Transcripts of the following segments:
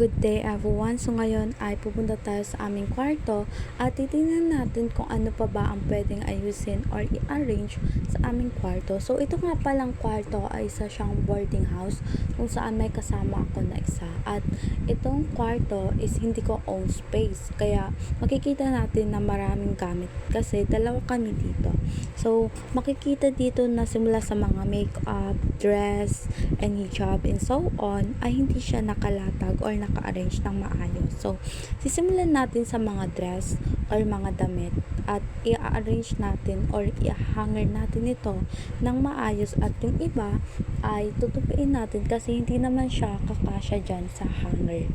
Good day everyone. So ngayon ay pupunta tayo sa aming kwarto at titingnan natin kung ano pa ba ang pwedeng ayusin or i-arrange sa aming kwarto. So ito nga palang kwarto ay isa siyang boarding house kung saan may kasama ako na isa. At itong kwarto is hindi ko own space. Kaya makikita natin na maraming gamit kasi dalawa kami dito. So makikita dito na simula sa mga makeup, dress, and hijab and so on ay hindi siya nakalatag or naka-arrange ng maayos. So, sisimulan natin sa mga dress or mga damit at i-arrange natin or i-hanger natin ito ng maayos at yung iba ay tutupiin natin kasi hindi naman siya kakasya dyan sa hanger.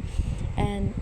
And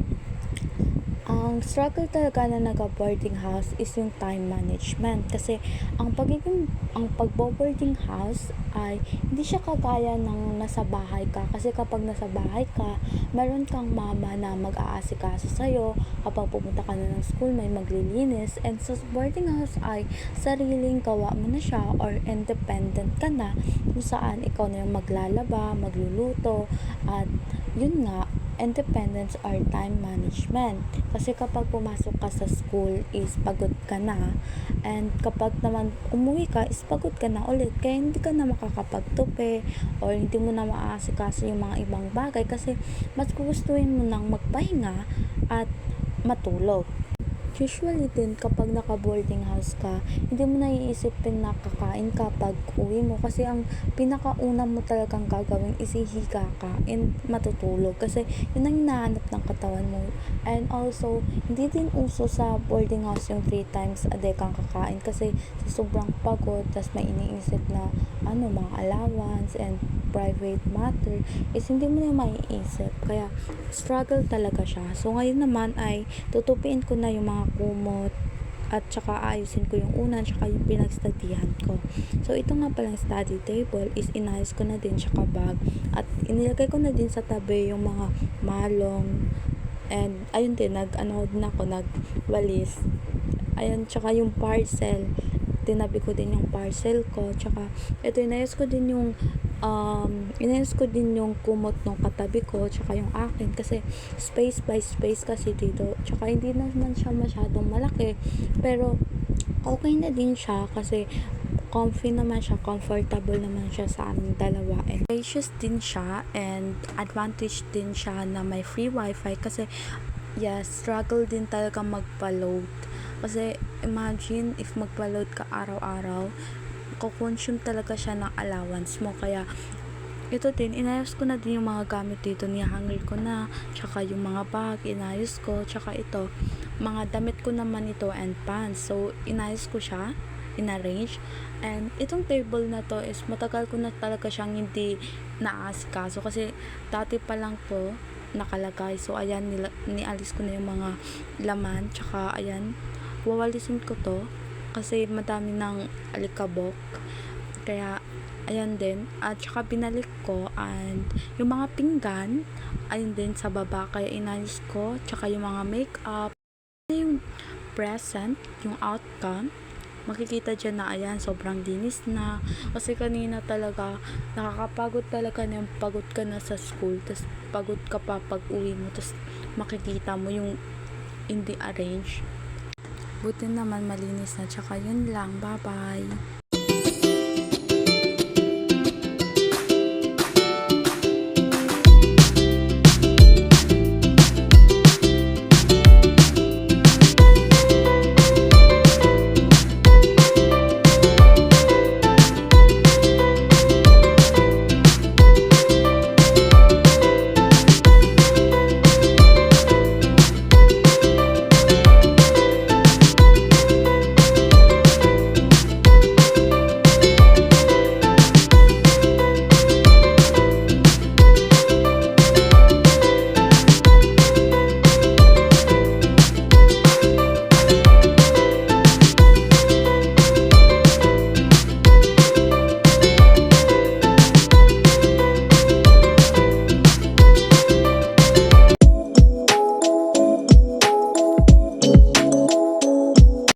ang struggle talaga na nag-boarding house is yung time management kasi ang pagbo-boarding house ay hindi siya kagaya ng nasa bahay ka kasi kapag nasa bahay ka meron kang mama na mag-aasikaso sa'yo kapag pupunta ka na ng school may maglilinis, and sa boarding house ay sariling gawa mo na siya or independent ka na kung saan ikaw na yung maglalaba, magluluto at yun nga, independence or time management. Kasi kapag pumasok ka sa school is pagod ka na, and kapag naman umuwi ka is pagod ka na ulit, kaya hindi ka na makakapagtupi or hindi mo na maaasikaso yung mga ibang bagay kasi mas gugustuhin mo nang magpahinga at matulog. Usually din kapag naka-boarding house ka, hindi mo na iisipin na kakain ka pag uwi mo kasi ang pinakauna mo talagang gagawin is hihiga ka and matutulog kasi yun ang hinahanap ng katawan mo. And also, hindi din uso sa boarding house yung 3 times a day kang kakain kasi sa sobrang pagod, tas may iniisip na mga allowance and private matter is hindi mo na maiisip. Kaya struggle talaga siya. So ngayon naman ay tutupiin ko na yung mga kumot at saka ayusin ko yung unan tsaka yung pinagstudihan ko. So ito nga palang study table is inayos ko na din tsaka bag at inilagay ko na din sa tabi yung mga malong, and ayun din nagwalis. Ayun, tsaka yung parcel tinabi ko din yung parcel ko, tsaka ito inayos ko din yung kumot ng katabi ko tsaka yung akin kasi space by space kasi dito, tsaka hindi naman siya masyadong malaki pero okay na din siya kasi comfy naman siya, comfortable naman siya sa aming dalawa, and spacious din siya, and advantage din siya na may free wifi kasi struggle din talaga magpa-load kasi imagine if magpa-load ka araw-araw, kukonsume talaga siya ng allowance mo. Kaya ito din, inayos ko na din yung mga gamit dito, nihanger ko na, tsaka yung mga bag, inayos ko, tsaka ito, mga damit ko naman ito and pants. So, inayos ko siya, inarrange, and itong table na to is matagal ko na talaga siyang hindi naasikaso kasi dati pa lang to nakalagay. So, ayan, nialis ko na yung mga laman, tsaka ayan, wawalisin ko to kasi madami ng alikabok, kaya ayan din, at saka binalik ko, and yung mga pinggan ayun din sa baba kaya inalis ko, tsaka yung mga makeup, yung present, yung outcome makikita dyan na ayan, sobrang linis na kasi kanina talaga nakakapagod talaga na yung pagod ka na sa school, tas pagod ka pa pag uwi mo, tas makikita mo yung hindi arrange. Buti naman malinis na, tsaka yun lang, bye bye.